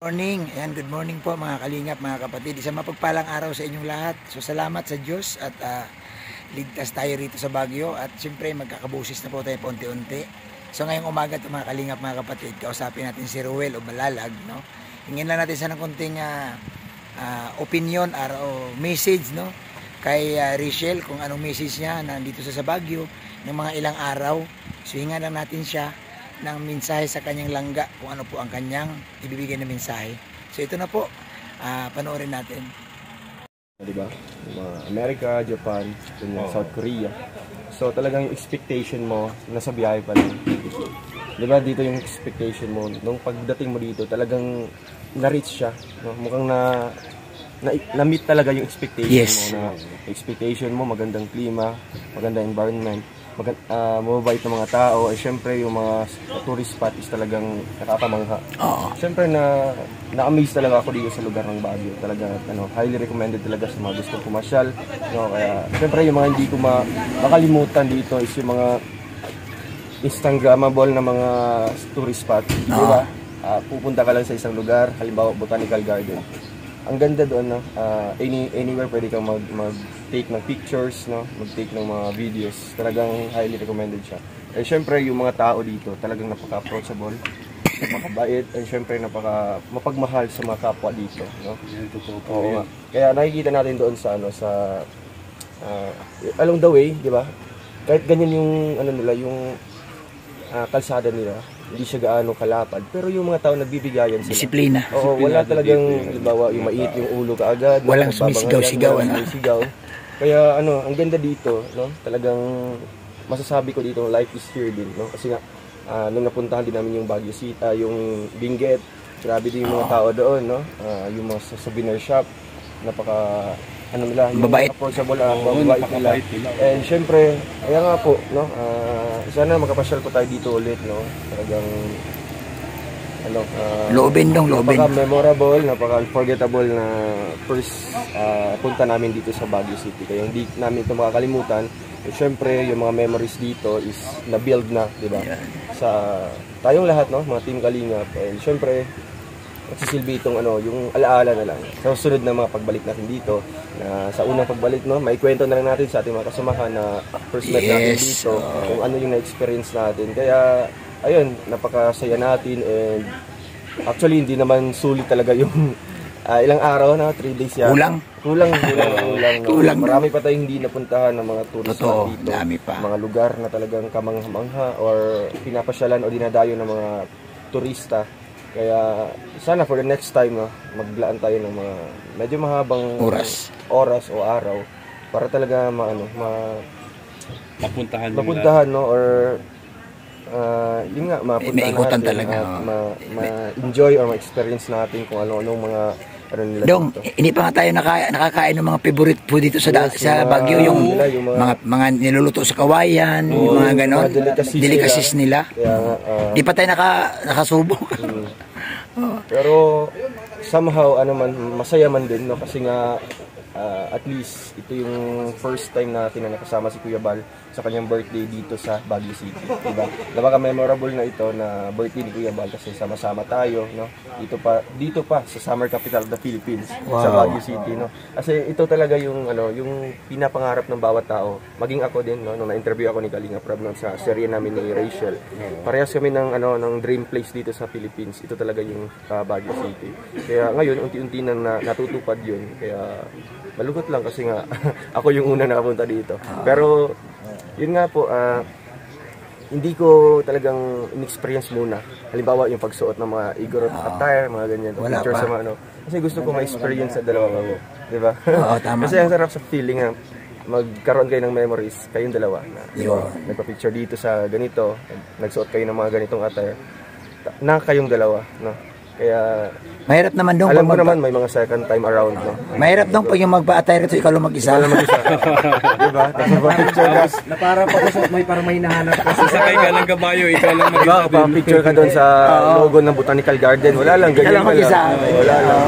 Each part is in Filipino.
Morning, ayan, good morning po mga kalingap, mga kapatid. Isang mapagpalang araw sa inyong lahat. So salamat sa Diyos at ligtas tayo rito sa Baguio. At siyempre magkakabusis na po tayo paunti-unti. So ngayong umaga ito mga kalingap, mga kapatid, kausapin natin si Ruel o Balalag, no? Hingin lang natin sana ng konting opinion o message, no? Kay Rachel, kung anong message niya nandito sa Baguio ng mga ilang araw. So hingan lang natin siya ng mensahe sa kanyang langga, kung ano po ang kanyang ibibigay na mensahe. So ito na po, panoorin natin. Diba? America, Japan, South Korea. So talagang yung expectation mo, nasa biyahe pa lang. Diba dito yung expectation mo, nung pagdating mo dito, talagang na-reach siya. No? Mukhang na-meet talaga yung expectation mo. Expectation mo, magandang klima, magandang environment, mababait na mga tao, ay syempre yung mga tourist spot is talagang nakapamangha. Syempre na-amaze talaga ako dito sa lugar ng Baguio. Talaga highly recommended talaga sa mga gustong pumasyal. No, kaya syempre yung mga hindi ko makalimutan dito is yung mga Instagrammable na mga tourist spot. Diba? Pupunta ka lang sa isang lugar, halimbawa Botanical Garden. Ang ganda doon, no? Anywhere pwede kang mag-take ng pictures, no? Mag-take ng mga videos. Talagang highly recommended siya. Eh syempre yung mga tao dito talagang napaka-approachable, napakabait, and syempre mapagmahal sa mga kapwa dito, no? Oo. Kaya nakikita natin doon sa along the way, di ba? Kahit ganyan yung yung kalsada nila, hindi siya gaano kalapad, pero yung mga tao nagbibigayan sila. Disiplina. Oo, wala talagang, halimbawa, yung mait yung ulo kaagad. Walang sumisigaw-sigaw. Kaya ang ganda dito, no? Talagang masasabi ko dito, life is here din, no? Kasi nga, nung napuntahan din namin yung Baguio City, yung Benguet, grabe din yung mga tao doon, no? Yung mga souvenir shop, yung approachable, mababait nila. And syempre, kaya nga po, no? Sana makapasyal po tayo dito ulit, no? Talagang loobin. Napaka-memorable, napaka-unforgettable na first punta namin dito sa Baguio City. Kaya hindi namin ito makakalimutan. Syempre, yung mga memories dito is na-build na, di ba? Sa tayong lahat, no? Mga Team Kalingap. And syempre, magsisilbi itong yung alaala na lang sa susunod na mga pagbalik natin dito, na sa unang pagbalik, no, may kwento na lang natin sa ating mga kasamahan na first met natin dito, kung ano yung na-experience natin. Kaya ayun, napakasaya natin, and actually hindi naman sulit talaga yung ilang araw na 3 days yan. Kulang. Marami pa tayong hindi napuntahan ng mga tourist dito. Mga lugar na talagang kamangha-mangha or pinapasyalan o dinadayo ng mga turista. Kaya sana for the next time, no, maglaan tayo ng mga medyo mahabang oras o araw para talaga mapuntahan, no, or yun nga, mapuntahan natin talaga, ma-enjoy or ma-experience natin kung ano-anong mga nila Dong, hindi pa nga tayo nakakain ng mga favorite food dito sa Baguio, yung mga niluluto sa kawayan, yung mga ganon, delicacies nila. Hindi pa tayo nakasubok. Pero somehow masaya man din, no, kasi nga at least ito yung first time natin na nakasama si Kuya Bal sa kanyang birthday dito sa Baguio City, diba? Napaka-memorable na ito na birthday ni Kuya Bal kasi sama-sama tayo, no? Dito pa sa summer capital of the Philippines, sa Baguio City, no? Kasi ito talaga yung yung pinapangarap ng bawat tao. Maging ako din, no, nung na-interview ako ni Kalinga Prab sa serye namin ni Rachel. Parehas kami ng dream place dito sa Philippines. Ito talaga yung Baguio City. Kaya ngayon unti-unti nang natutupad 'yun. Kaya malungkot lang kasi nga ako yung una nakapunta dito. Pero yun nga po, hindi ko talagang in-experience muna. Halimbawa yung pagsuot ng mga Igorot attire, mga ganyan, picture sa mga kasi gusto ko ma-experience sa dalawang ako, di ba? Kasi ang sarap sa feeling na magkaroon kayo ng memories, kayong dalawa na nagpa-picture dito sa ganito, nagsuot kayo ng mga ganitong attire na kayong dalawa, no? Kaya mahirap naman dong. Alam mo naman may mga second time around, no? Mahirap dong pag yung magpa-attire ito ikaw lang mag-isa. Diba? Picture ka na para parang may hinahanap ka. Sasakay ka ng kabayo, ikaw lang mag-isa. Picture ka doon sa logo ng Botanical Garden. Wala lang, ganyan ka lang. Wala lang.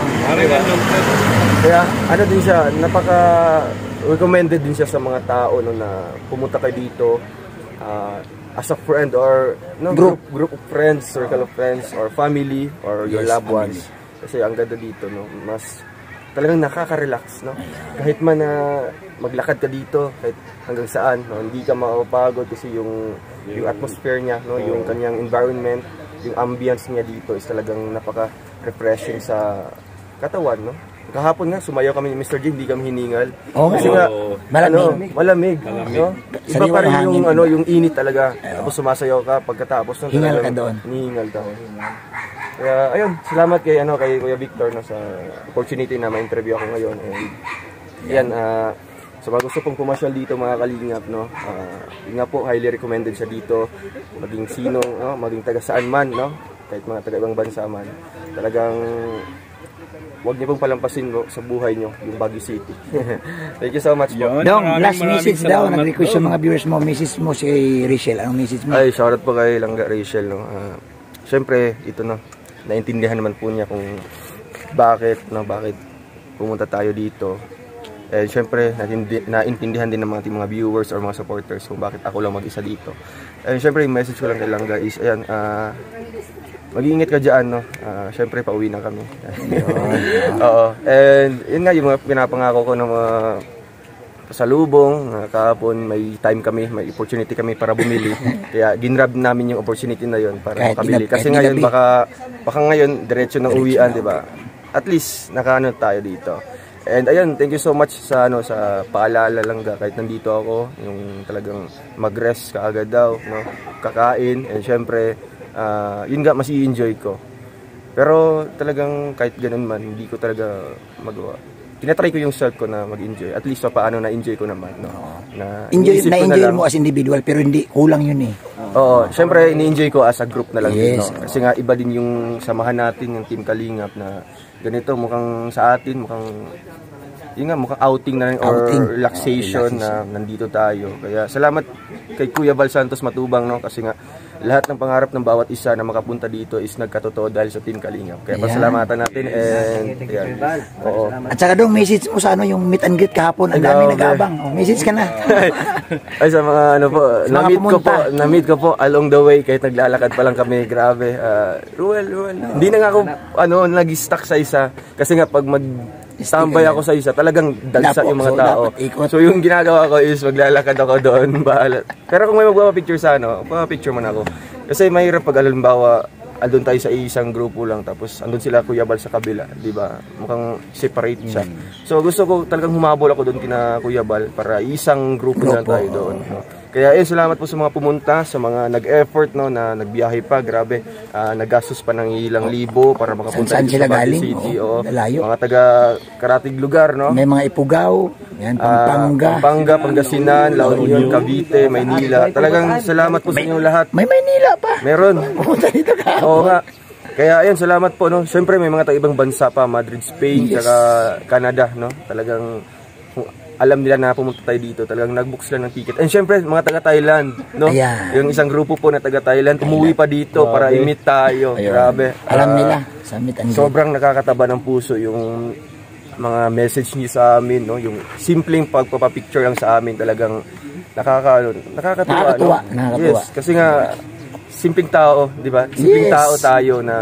Kaya din siya, napaka-recommended din siya sa mga tao na pumunta kayo dito as a friend or group of friends, circle of friends or family or your loved ones. Kasi ang ganda dito, no, mas talagang nakaka-relax, no? Kahit man na maglakad ka dito, kahit hanggang saan, no, hindi ka mapapagod kasi yung atmosphere niya, no, yung kanyang environment, yung ambience niya dito is talagang napaka-refreshing sa katawan, no? Kahapon nga, sumayaw kami ni Mr. J, hindi kami hiningal. Kasi nga, malamig, no? Iba pa rin yung, yung init talaga. Tapos sumasayaw ka, pagkatapos nun, hingal ka doon. Hinihingal ka. Kaya, ayun, salamat kay Kuya Victor, no, sa opportunity na ma-interview ako ngayon. And, yan, sa mga gusto pong pumasyal dito, mga kalingap, no, yun nga po, highly recommended siya dito. Maging sino, no, maging taga saan man, no, kahit mga taga ibang bansa man. Talagang, huwag niyo pong palampasin sa buhay niyo yung Baguio City. Thank you so much po. Dong, last message daw, nag-request yung mga viewers mo, message mo si Rachel. Anong message mo? Ay, shoutout po kay Langga Rachel. No? Siyempre, ito, no, naintindihan naman po niya kung bakit pumunta tayo dito. And siyempre, naintindihan din ng mga viewers or mga supporters kung bakit ako lang mag-isa dito. And siyempre, yung message ko lang kay Langga is, ayan, mag-iingat ka dyan, no? Siyempre, pauwi na kami. Oo. And yun nga, yung mga pinapangako ko ng mga pasalubong. Kahapon, may time kami, may opportunity kami para bumili. Kaya, ginrab namin yung opportunity na yun para makabili. Kasi ngayon, baka ngayon, diretso ng uwian, di ba? At least, nakaano tayo dito. And ayun, thank you so much sa sa paalala lang kahit nandito ako, yung talagang mag-rest kaagad daw, no? Kakain, and syempre, yun nga, mas i-enjoy ko. Pero talagang kahit ganun man, hindi ko talaga magawa. Tinatry ko yung self ko na mag-enjoy. At least paano na-enjoy ko naman. No? Na-enjoy mo as individual, pero hindi, kulang yun eh. Oo, syempre ini-enjoy ko as a group na lang. Yes. No? Kasi nga iba din yung samahan natin, yung Team Kalingap na ganito, mukhang sa atin, mukhang outing na rin or relaxation na nandito tayo. Kaya salamat kay Kuya Val Santos Matubang, no? Kasi nga lahat ng pangarap ng bawat isa na makapunta dito is nagkatotoo dahil sa Team Kalingap. Kaya pasalamatan natin and yan. Oo. At saka dong message mo sa yung meet and greet kahapon, ang dami nag-aabang. Message ka na. Ay sa mga na-meet ko po along the way kahit naglalakad pa lang kami, grabe. Ruel. Hindi na nga ako nag-stuck sa isa kasi nga pag tambay ako sa isa, talagang dagsa yung mga tao. So yung ginagawa ko is maglalakad ako doon. Pero kung may magpapapicture sa magpapapicture man ako. Kasi mahirap pag alimbawa, andun tayo sa isang grupo lang, tapos andun sila Kuya Bal sa kabila, di ba? Mukhang separate siya. So gusto ko talagang humabol ako doon kina Kuya Bal para isang grupo na tayo doon. No? Kaya salamat po sa mga pumunta, sa mga nag-effort, no, na nagbiyahe pa, grabe. Naggastos pa ng ilang libo para makapunta dito sa Baguio City. Mga taga karatig lugar, no? May mga Ifugao, yan, Pampanga, Pangasinan, La Union, Cavite, Maynila. Talagang salamat po sa inyong lahat. May Maynila pa. Meron. Oo nga. Kaya ayun, salamat po, no. Siyempre may mga ibang bansa pa, Madrid, Spain, saka Canada, no. Talagang alam nila na pumunta tayo dito, talagang nag-book sila ng ticket. And syempre, mga taga-Thailand, no? Yung isang grupo po na taga-Thailand, umuwi pa dito para i-meet tayo. Grabe. Alam nila, sa meet and greet. Sobrang nakakataba ng puso yung mga message niyo sa amin, no? Yung simpleng pagpapapicture lang sa amin, talagang nakakatuwa. No? Yes, kasi nga, simpleng tao, di ba? Simpleng tao tayo na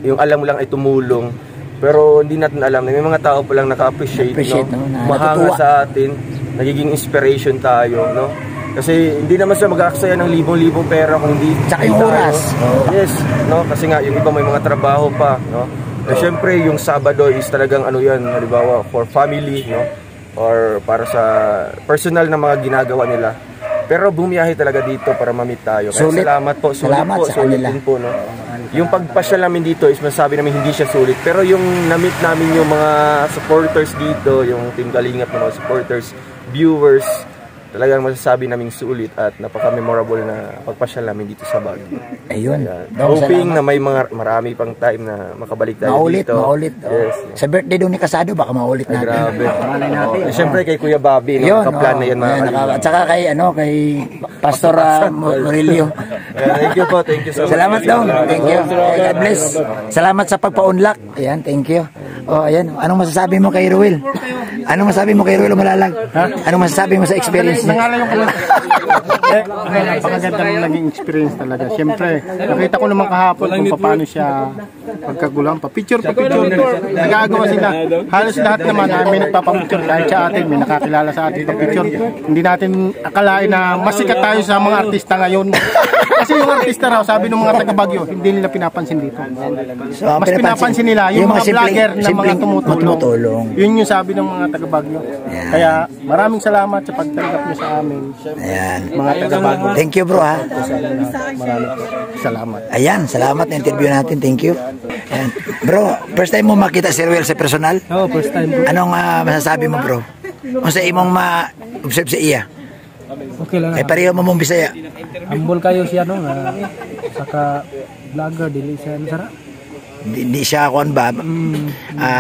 yung alam mo lang ay tumulong. Pero hindi natin alam na may mga tao pa lang naka-appreciate, no? Mahanga sa atin, nagiging inspiration tayo, no? Kasi hindi naman siya mag-aaksaya ng libong-libong pera kung hindi tsaka yung oras. Yes, no? Kasi nga yung iba may mga trabaho pa, no? Eh syempre yung Sabado is talagang yan, halimbawa for family, no? Or para sa personal na mga ginagawa nila. Pero bumiyahe talaga dito para ma-meet tayo. Kaya salamat po, sulit din po, no? Yung pagpasyal namin dito is masasabi namin hindi siya sulit. Pero yung na-meet namin yung mga supporters dito, yung Team Kalingap na mga supporters, viewers, talagang masasabi namin sulit at napaka-memorable na pagpasyal namin dito sa Baguio. Ayun. Hoping na may marami pang time na makabalik tayo dito. Maulit. Yes. Sa birthday doon ni Casado, baka maulit natin. Grabe. Siyempre kay Kuya Bobby, nakaplan na yan. At saka kay Pastor Murillo. Thank you po, thank you so much. Salamat daw. Thank you. God bless. Salamat sa pagpa-unlock. Ayan, thank you. Ayan. Anong masasabi mo kay Ruel? Anong masasabi mo kay Ruel Umalalag? Anong masasabi mo sa experience niya? Napakaganda ng naging experience talaga. Siyempre, nakita ko naman kahapon kung paano siya pagkagulang. Picture. Nagagawa sila. Halos lahat naman may nagpapapicture. Kahit sa atin, may nakakilala sa atin picture. Hindi natin akalain na masikat tayo sa mga artista ngayon. Kasi yung artista raw, sabi ng mga taga-Baguio, hindi nila pinapansin dito. So, Mas pinapansin nila yung mga vlogger na mga tumutulong. Yun yung sabi ng mga taga-Baguio. Kaya maraming salamat sa pagtanggap niyo sa amin. Ayan. Mga taga-Baguio. Thank you bro ha. Maraming salamat. Ayan, salamat na interview natin. Thank you. Ayan. Bro, first time mo makita si Ruel sa personal? Oo, first time bro. Anong masasabi mo bro? Kung sa imong ma-observe sa iya? Okay lang. Ay pareho mo mong Bisaya. Ambol kayo siya no, saka vlogger dili siya nasara. Di siya kuan ba?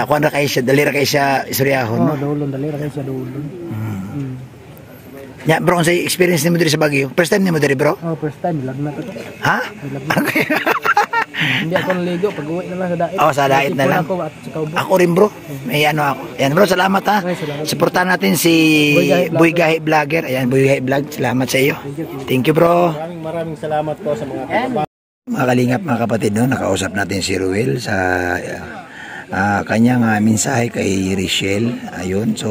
Kuan ra kay siya, dali ra kay siya istoryahon no. Dulon dali ra kay siya dulon. Ya bro, sa experience nimo diri sa Baguio? First time nimo diri bro? Oh, first time lag na to. Ha? Hindi ako naligo pag-uwi na lang sa dait. Oh, sa dait na lang. Ako rin bro. May ano ako. Ayan bro, salamat ha. Suportahan natin si Boy Gahi Vlogger. Ayan, Boy Gahi Vlog. Salamat sa iyo. Thank you bro. Maraming salamat po sa mga Mga kalingap, mga kapatid, no? Nakausap natin si Ruel sa kanyang mensahe kay Richelle. Ayun, so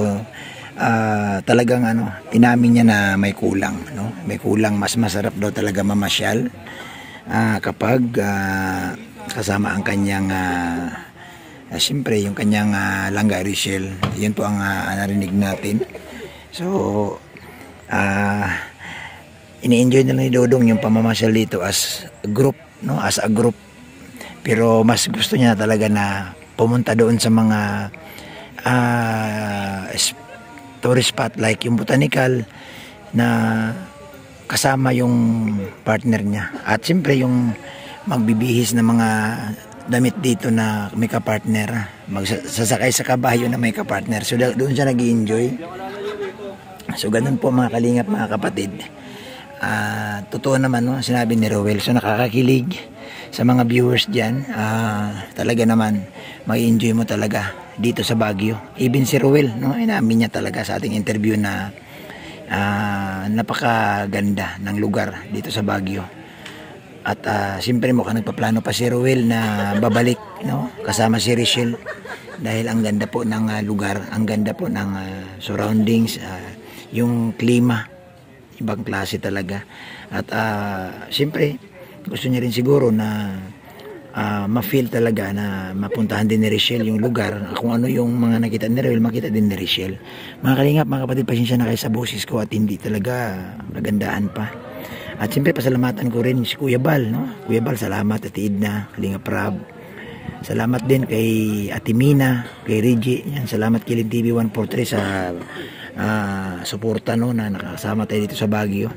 talagang inamin niya na may kulang, no? May kulang, mas masarap daw talaga mamasyal kapag kasama ang kanyang siyempre yung kanyang langga Richelle. Yun po ang narinig natin. So ini-enjoy na ni Dodong yung pamamasyal dito as a group, no? As a group. Pero mas gusto niya talaga na pumunta doon sa mga tourist spot like yung botanical na kasama yung partner niya. At siyempre yung magbibihis na mga damit dito na may kapartner. Magsasakay sa kabayo na may kapartner. So doon siya nag-i-enjoy. So ganun po mga kalingap, mga kapatid. Totoo naman, no? Sinabi ni Ruel. So nakakakilig sa mga viewers dyan. Talaga naman mag-enjoy mo talaga dito sa Baguio. Even si Ruel, no? Inamin niya talaga sa ating interview na napakaganda ng lugar dito sa Baguio. At siyempre mukhang nagpaplano pa si Ruel na babalik, no? Kasama si Richelle dahil ang ganda po ng lugar, ang ganda po ng surroundings, yung klima, ibang klase talaga. At siyempre gusto niya rin siguro na ma-feel talaga na mapuntahan din ni Richelle yung lugar. Kung ano yung mga nakita ni Ruel, makita din ni Richelle. Mga kalingap, mga kapatid, pasensya na kayo sa boses ko at hindi talaga magandaan pa. At siyempre pasalamatan ko rin si Kuya Bal, no? Kuya Bal, salamat at Idna, Kalingap Rab. Salamat din kay Ate Mina, kay Reggie. Yan, salamat kay Lin TV 143 sa suporta, no, na nakasama tayo dito sa Baguio.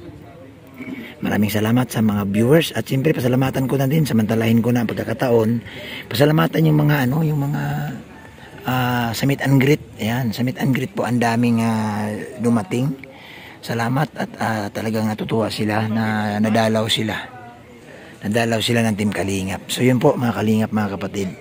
Maraming salamat sa mga viewers at siyempre pasalamatan ko na din, samantalahin ko na ang pagkakataon. Pasalamatan yung mga yung mga sa meet and greet. Ayan, sa meet and greet po ang daming dumating. Salamat at talagang natutuwa sila na nadalaw sila. Nadalaw sila ng Team Kalingap. So yun po mga Kalingap, mga kapatid.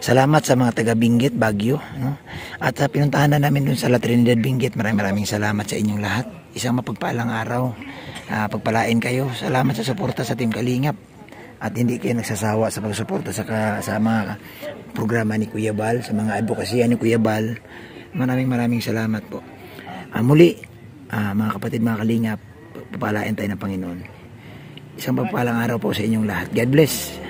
Salamat sa mga taga Benguet, Baguio, no? At pinuntahan na namin dun sa La Trinidad, Benguet. Maraming salamat sa inyong lahat. Isang mapagpalang araw. Pagpalain kayo. Salamat sa suporta sa Team Kalingap. At hindi kayo nagsasawa sa pagsuporta sa mga programa ni Kuya Bal, sa mga advokasya ni Kuya Bal. Maraming salamat po. Muli, mga kapatid, mga Kalingap, pagpalain tayo ng Panginoon. Isang pagpalang araw po sa inyong lahat. God bless.